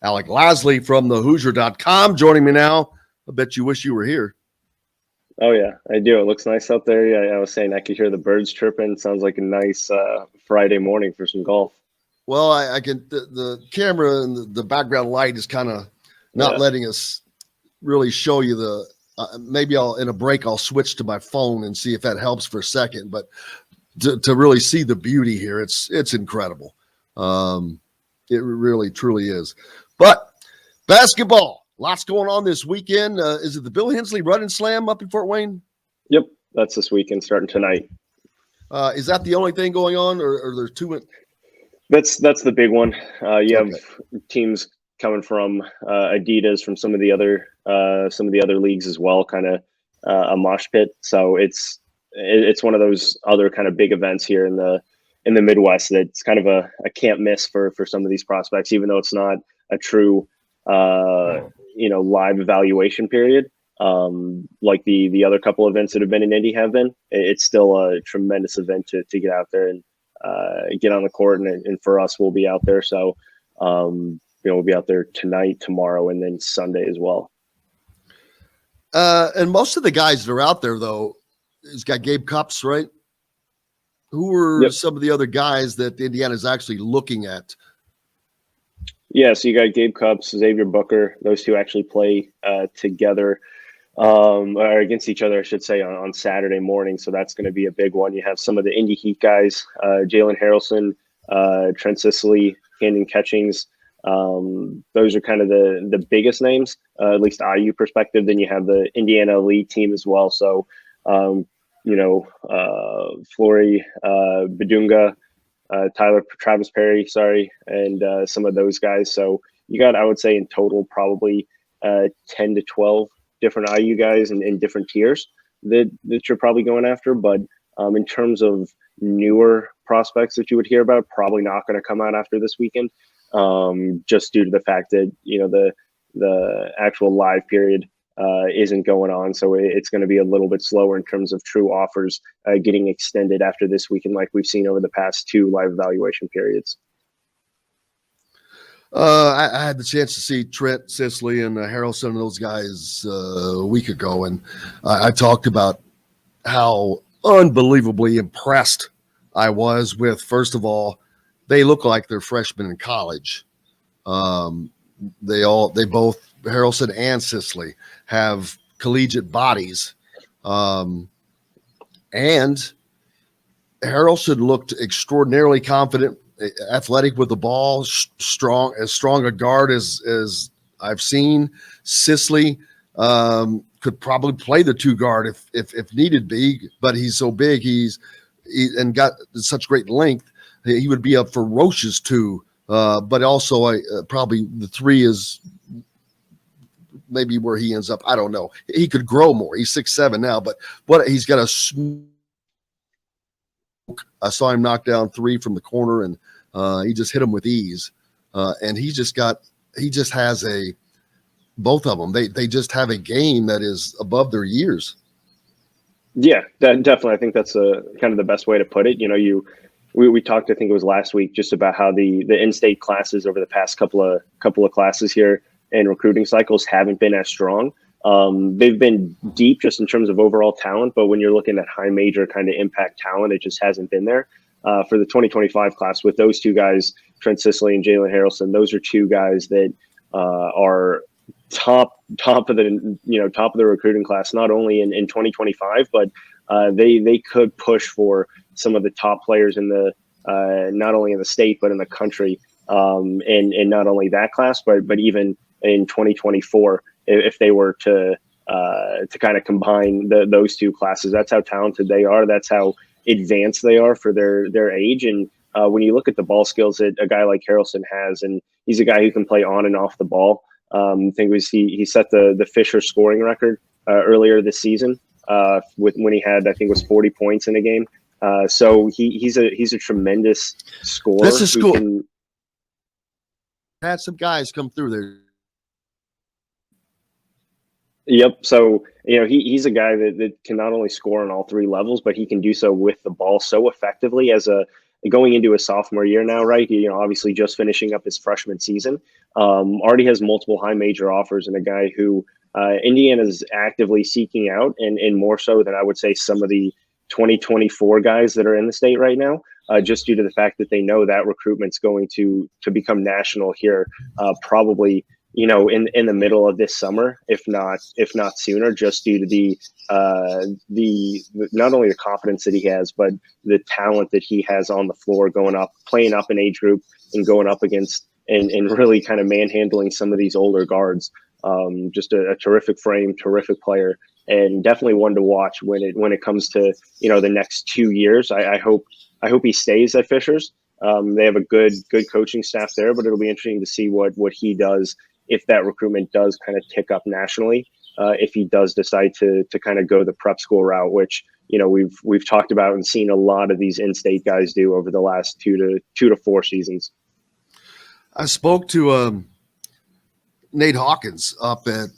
Alec Lasley from the Hoosier.com joining me now. I bet you wish you were here. Oh, yeah, I do. It looks nice out there. Yeah, I was saying I could hear the birds chirping. Sounds like a nice Friday morning for some golf. Well, I can the camera and the background light is kind of not letting us really show you the maybe I'll in a break I'll switch to my phone and see if that helps for a second, but to really see the beauty here, it's incredible. It really truly is. But basketball, lots going on this weekend. Is it the Bill Hensley Run and Slam up in Fort Wayne? Yep, that's this weekend starting tonight. Is that the only thing going on, or there's two? That's the big one. You have teams coming from Adidas, from some of the other leagues as well, kind of a mosh pit. So it's one of those other kind of big events here in the Midwest that's kind of a can't miss for some of these prospects, even though it's not a true live evaluation period. Like the other couple events that have been in Indy have been, it's still a tremendous event to get out there and get on the court. And for us, we'll be out there. So, we'll be out there tonight, tomorrow, and then Sunday as well. And most of the guys that are out there, though, he's got Gabe Cupps, right? Who are some of the other guys that Indiana is actually looking at? Yeah, so you got Gabe Cupps, Xavier Booker. Those two actually play together, or against each other, I should say, on Saturday morning. So that's going to be a big one. You have some of the Indy Heat guys, Jalen Harrelson, Trent Sicily, Camden Catchings. Those are kind of the biggest names, at least IU perspective. Then you have the Indiana Elite team as well. So, Flory Badunga, Travis Perry, and some of those guys. So you got, I would say, in total, probably 10 to 12 different IU guys in different tiers that you're probably going after. But in terms of newer prospects that you would hear about, probably not going to come out after this weekend, just due to the fact that, the actual live period isn't going on. So it's going to be a little bit slower in terms of true offers getting extended after this weekend, like we've seen over the past two live evaluation periods. I had the chance to see Trent Sicily and Harrelson and those guys a week ago, and I talked about how unbelievably impressed I was with, first of all, they look like they're freshmen in college. They both, Harrelson and Sicily, have collegiate bodies. And Harrelson looked extraordinarily confident, athletic with the ball, strong a guard as I've seen. Sicily could probably play the two guard if needed be, but he's so big, and got such great length. He would be a ferocious two, but also probably the three is maybe where he ends up. I don't know. He could grow more. He's 6'7" now, but he's got a smoke. I saw him knock down three from the corner, and he just hit him with ease. And he just has both of them. They just have a game that is above their years. Yeah, definitely. I think that's kind of the best way to put it. We talked, I think it was last week, just about how the in-state classes over the past couple of classes here and recruiting cycles haven't been as strong. They've been deep just in terms of overall talent, but when you're looking at high major kind of impact talent, it just hasn't been there. For the 2025 class with those two guys, Trent Sicily and Jalen Harrelson, those are two guys that are top of the recruiting class, not only in 2025, but they could push for some of the top players in the not only in the state but in the country, and not only that class, but even in 2024, if they were to kind of combine those two classes. That's how talented they are. That's how advanced they are for their age. And when you look at the ball skills that a guy like Harrelson has, and he's a guy who can play on and off the ball. I think he set the Fisher scoring record earlier this season when he had, I think it was 40 points in a game. So he's a tremendous scorer. This is cool. Had some guys come through there. Yep. So, he's a guy that can not only score on all three levels, but he can do so with the ball so effectively as a going into his sophomore year now, right? Obviously just finishing up his freshman season, already has multiple high major offers, and a guy who Indiana is actively seeking out, and more so than I would say some of the 2024 guys that are in the state right now, just due to the fact that they know that recruitment's going to become national here, probably in the middle of this summer, if not sooner, just due to the not only the confidence that he has, but the talent that he has on the floor, playing up an age group and going up against and really kind of manhandling some of these older guards. Just a terrific frame, terrific player, and definitely one to watch when it comes to the next 2 years. I hope he stays at Fishers. They have a good coaching staff there, but it'll be interesting to see what he does if that recruitment does kind of tick up nationally. If he does decide to kind of go the prep school route, which we've talked about and seen a lot of these in-state guys do over the last 2 to 4 seasons. I spoke to Nate Hawkins up there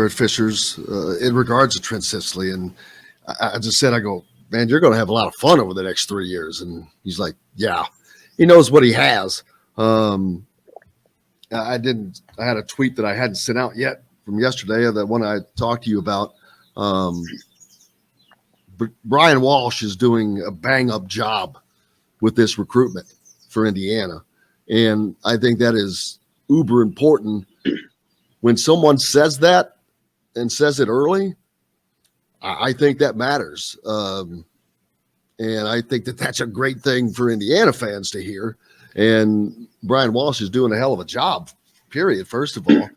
at Fishers in regards to Trent Sisley, and I just said, I go, man, you're going to have a lot of fun over the next 3 years. And he's like, yeah, he knows what he has. I had a tweet that I hadn't sent out yet from yesterday, that one I talked to you about. But Brian Walsh is doing a bang up job with this recruitment for Indiana. And I think that is uber important. When someone says that and says it early, I think that matters. And I think that that's a great thing for Indiana fans to hear. And Brian Walsh is doing a hell of a job, period, first of all.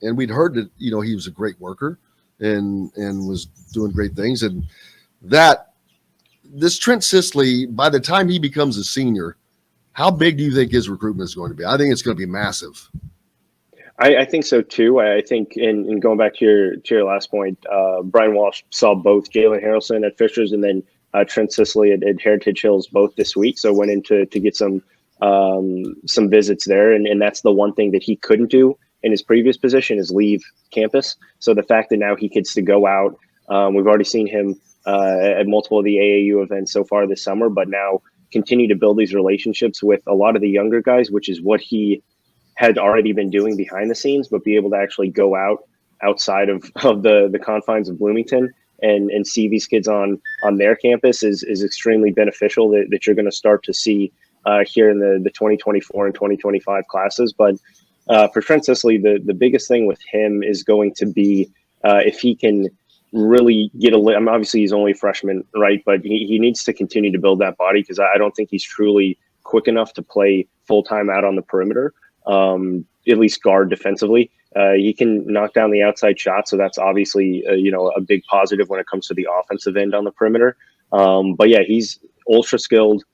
And we'd heard that, he was a great worker and was doing great things. And this Trent Sisley, by the time he becomes a senior, how big do you think his recruitment is going to be? I think it's going to be massive. I think so too. I think, in going back to your last point, Brian Walsh saw both Jalen Harrelson at Fishers and then Trent Sisley at Heritage Hills both this week. So went in to get some visits there, and that's the one thing that he couldn't do in his previous position, is leave campus. So the fact that now he gets to go out, we've already seen him at multiple of the AAU events so far this summer, but now continue to build these relationships with a lot of the younger guys, which is what he had already been doing behind the scenes, but be able to actually go outside of the confines of Bloomington and see these kids on their campus is extremely beneficial, that you're going to start to see here in the 2024 and 2025 classes. But for Trent Sisley, the biggest thing with him is going to be if he can really get obviously he's only a freshman, right? But he needs to continue to build that body, because I don't think he's truly quick enough to play full-time out on the perimeter, at least guard defensively. He can knock down the outside shot, so that's obviously a big positive when it comes to the offensive end on the perimeter. But yeah, he's ultra skilled,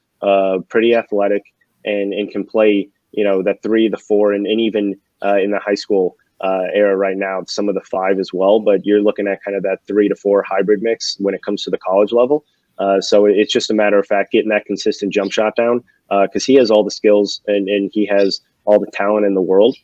pretty athletic, and can play that 3, the 4, and even in the high school era right now, some of the 5 as well. But you're looking at kind of that 3 to 4 hybrid mix when it comes to the college level. So it's just a matter of fact getting that consistent jump shot down, because he has all the skills and he has all the talent in the world.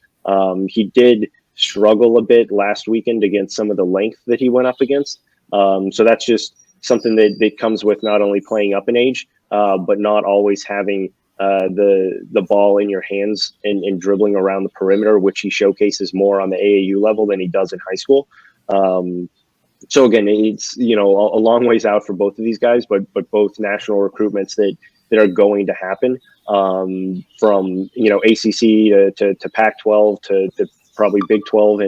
He did struggle a bit last weekend against some of the length that he went up against. So that's just something that comes with not only playing up in age, but not always having the ball in your hands and dribbling around the perimeter, which he showcases more on the AAU level than he does in high school. So again, it's a long ways out for both of these guys, but both national recruitments that are going to happen, from ACC to Pac-12 to probably Big 12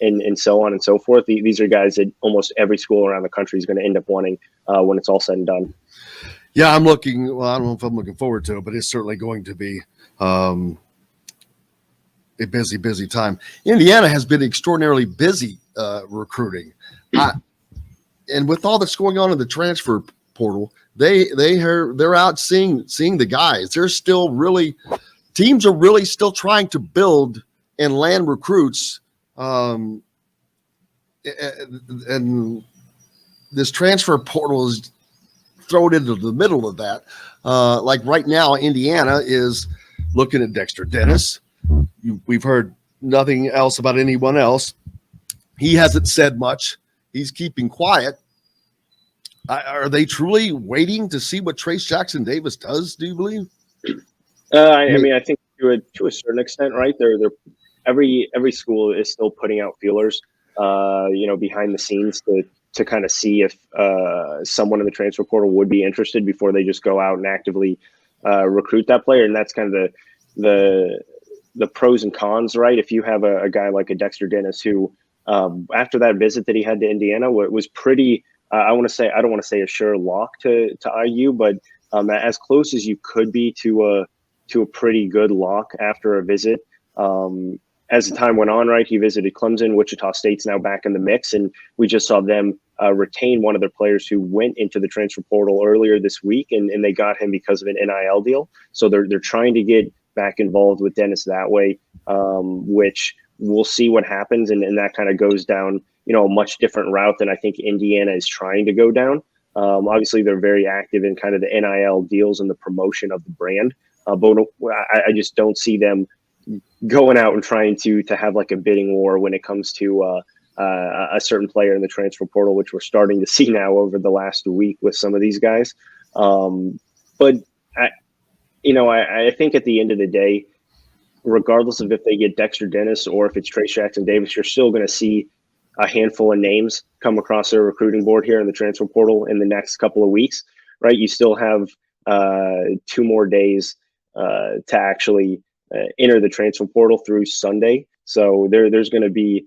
and so on and so forth. These are guys that almost every school around the country is going to end up wanting when it's all said and done. Yeah, I don't know if I'm looking forward to it, but it's certainly going to be a busy time. Indiana has been extraordinarily busy recruiting. And with all that's going on in the transfer portal, they're out seeing the guys. They're still teams are really still trying to build and land recruits. And this transfer portal is thrown into the middle of that. Like right now, Indiana is looking at Dexter Dennis. We've heard nothing else about anyone else. He hasn't said much. He's keeping quiet. Are they truly waiting to see what Trace Jackson Davis does? Do you believe? I mean, I think to a certain extent, right? They're every school is still putting out feelers, behind the scenes to kind of see if someone in the transfer portal would be interested before they just go out and actively recruit that player. And that's kind of the pros and cons, right? If you have a guy like a Dexter Dennis who, after that visit that he had to Indiana, was pretty. I don't want to say a sure lock to IU, but as close as you could be to a pretty good lock after a visit. As the time went on, right, he visited Clemson. Wichita State's now back in the mix, and we just saw them retain one of their players who went into the transfer portal earlier this week, and they got him because of an NIL deal. So they're trying to get back involved with Dennis that way, which we'll see what happens, and that kind of goes down, a much different route than I think Indiana is trying to go down. Obviously, they're very active in kind of the NIL deals and the promotion of the brand, but I just don't see them going out and trying to have like a bidding war when it comes to a certain player in the transfer portal, which we're starting to see now over the last week with some of these guys. But I think at the end of the day, regardless of if they get Dexter Dennis or if it's Trace Jackson Davis, you're still going to see a handful of names come across their recruiting board here in the transfer portal in the next couple of weeks, right? You still have 2 more days to actually enter the transfer portal through Sunday. So there's going to be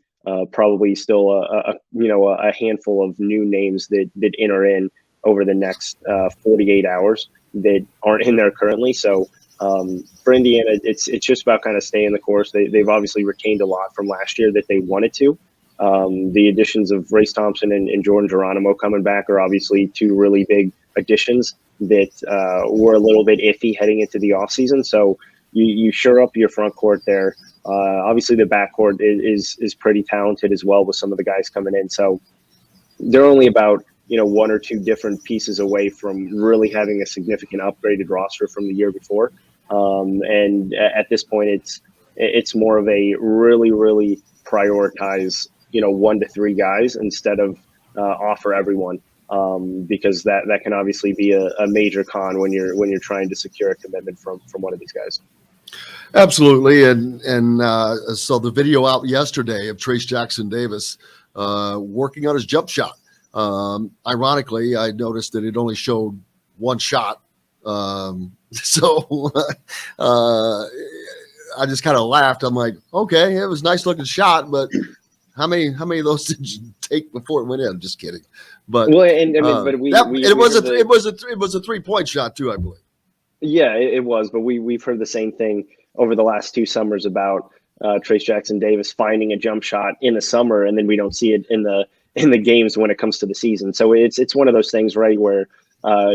probably still a handful of new names that enter in over the next 48 hours that aren't in there currently. So for Indiana, it's just about kind of staying the course. They've obviously retained a lot from last year that they wanted to. The additions of Race Thompson and Jordan Geronimo coming back are obviously 2 really big additions that were a little bit iffy heading into the offseason. So you shore up your front court there. Obviously, the backcourt is pretty talented as well with some of the guys coming in. So they're only about 1 or 2 different pieces away from really having a significant upgraded roster from the year before. And at this point, it's more of a really, really prioritize 1 to 3 guys instead of offer everyone, because that can obviously be a major con when you're trying to secure a commitment from one of these guys. Absolutely, and so the video out yesterday of Trace Jackson Davis working on his jump shot. Ironically, I noticed that it only showed 1 shot, so I just kind of laughed. I'm like, okay, it was a nice looking shot, but how many of those did you take before it went in? Just kidding. But well, and I mean, it was a 3-point shot too, I believe. Yeah, it was, but we've heard the same thing over the last 2 summers about Trace Jackson Davis finding a jump shot in the summer, and then we don't see it in the games when it comes to the season. So it's one of those things, right, where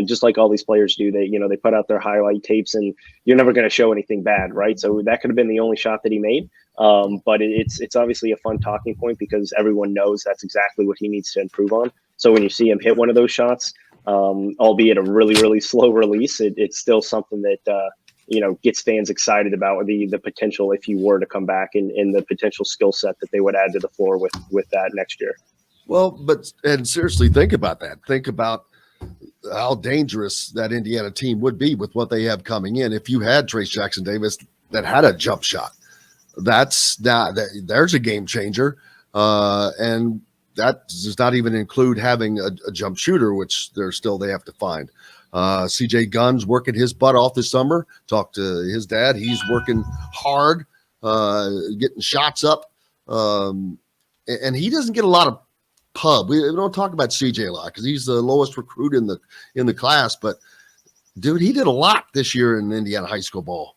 just like all these players do, they put out their highlight tapes, and you're never going to show anything bad, right? So that could have been the only shot that he made, but it's obviously a fun talking point because everyone knows that's exactly what he needs to improve on. So when you see him hit one of those shots, albeit a really, really slow release, it's still something that gets fans excited about the potential if he were to come back and the potential skill set that they would add to the floor with that next year. Well, and seriously, think about that. Think about how dangerous that Indiana team would be with what they have coming in. If you had Trace Jackson Davis that had a jump shot, there's a game changer. And that does not even include having a jump shooter, which they have to find. CJ Gunn's working his butt off this summer. Talked to his dad. He's working hard, getting shots up. And he doesn't get a lot of pub. We don't talk about CJ a lot because he's the lowest recruit in the class. But dude, he did a lot this year in Indiana high school ball.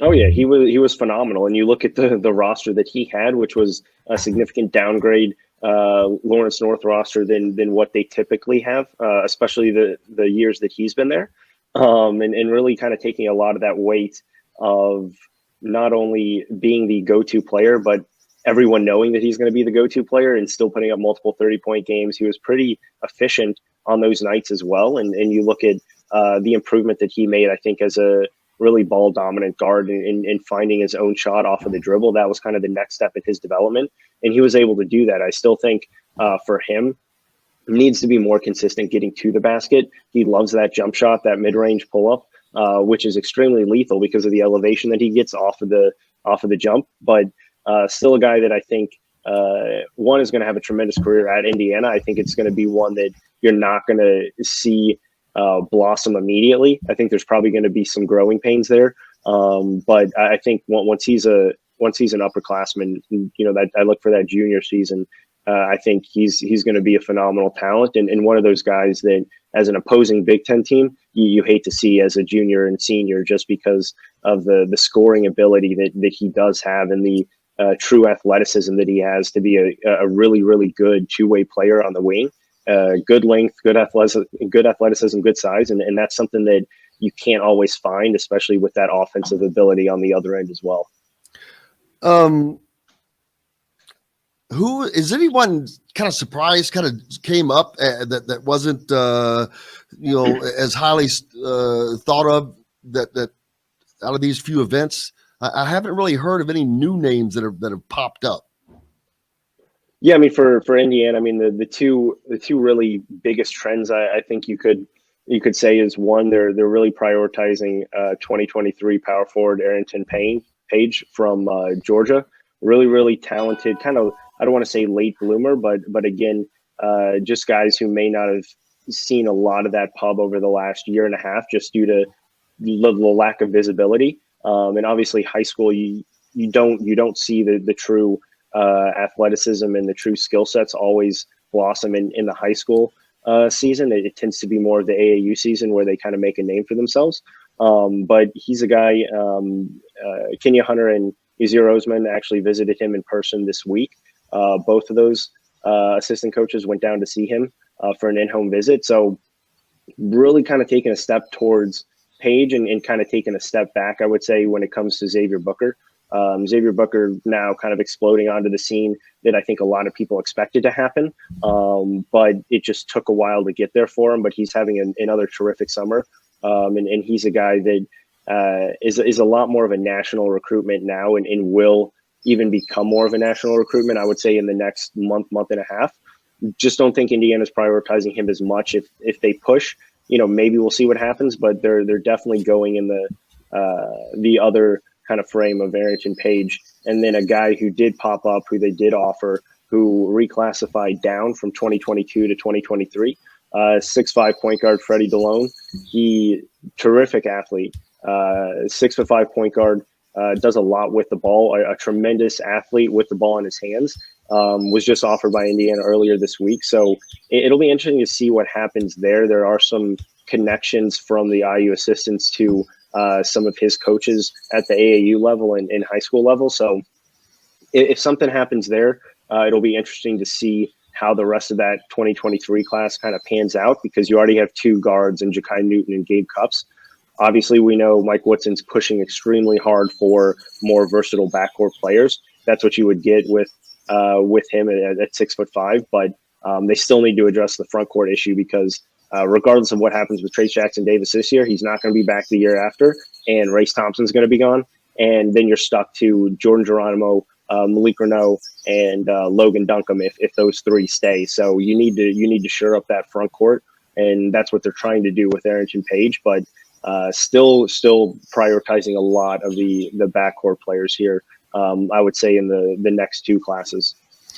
Oh yeah, he was phenomenal. And you look at the roster that he had, which was a significant downgrade Lawrence North roster than what they typically have, especially the years that he's been there, and really kind of taking a lot of that weight of not only being the go-to player, but everyone knowing that he's going to be the go-to player and still putting up multiple 30-point games. He was pretty efficient on those nights as well. And you look at the improvement that he made, I think, as a really ball-dominant guard in finding his own shot off of the dribble. That was kind of the next step in his development. And he was able to do that. I still think for him, needs to be more consistent getting to the basket. He loves that jump shot, that mid-range pull-up, which is extremely lethal because of the elevation that he gets off of the jump. But still a guy that I think one is going to have a tremendous career at Indiana. I think it's going to be one that you're not going to see blossom immediately. I think there's probably going to be some growing pains there. But I think once he's an upperclassman, that I look for that junior season. I think he's going to be a phenomenal talent and one of those guys that, as an opposing Big Ten team, you hate to see as a junior and senior, just because of the scoring ability that he does have and the true athleticism that he has to be a really, really good two-way player on the wing. Good length, good athleticism, good size, and that's something that you can't always find, especially with that offensive ability on the other end as well. Who is anyone kind of surprised, kind of came up that wasn't as highly thought of that out of these few events? I haven't really heard of any new names that have popped up. Yeah, I mean for Indiana, I mean the two really biggest trends I think you could say is, one, they're really prioritizing 2023 power forward Arrington Page from Georgia. Really, really talented, kind of, I don't want to say late bloomer, but again, just guys who may not have seen a lot of that pub over the last year and a half just due to the lack of visibility. And obviously high school, you don't see the true athleticism and the true skill sets always blossom in the high school season. It tends to be more of the AAU season where they kind of make a name for themselves. But he's a guy, Kenya Hunter and Izzy Roseman actually visited him in person this week. Both of those assistant coaches went down to see him for an in-home visit. So really kind of taking a step towards Page and kind of taking a step back, I would say, when it comes to Xavier Booker. Xavier Booker now kind of exploding onto the scene that I think a lot of people expected to happen. But it just took a while to get there for him, but he's having another terrific summer. And he's a guy that is a lot more of a national recruitment now and will even become more of a national recruitment, I would say, in the next month and a half. Just don't think Indiana's prioritizing him as much. If they push, maybe we'll see what happens, but they're definitely going in the other kind of frame of Arrington Page. And then a guy who did pop up, who they did offer, who reclassified down from 2022 to 2023, 6'5" point guard Freddie DeLone. He terrific athlete, 6'5" point guard, does a lot with the ball, a tremendous athlete with the ball in his hands. Was just offered by Indiana earlier this week. So it'll be interesting to see what happens there. There are some connections from the IU assistants to some of his coaches at the AAU level and high school level. So if something happens there, it'll be interesting to see how the rest of that 2023 class kind of pans out, because you already have two guards in Ja'Kai Newton and Gabe Cupps. Obviously, we know Mike Woodson's pushing extremely hard for more versatile backcourt players. That's what you would get with him at 6'5", but they still need to address the front court issue, because regardless of what happens with Trace Jackson Davis this year, he's not going to be back the year after, and Race Thompson's going to be gone, and then you're stuck to Jordan Geronimo, Malik Renault, and Logan Duncombe if those three stay. So you need to shore up that front court, and that's what they're trying to do with Arrington Page, but still prioritizing a lot of the backcourt players here. I would say in the next two classes.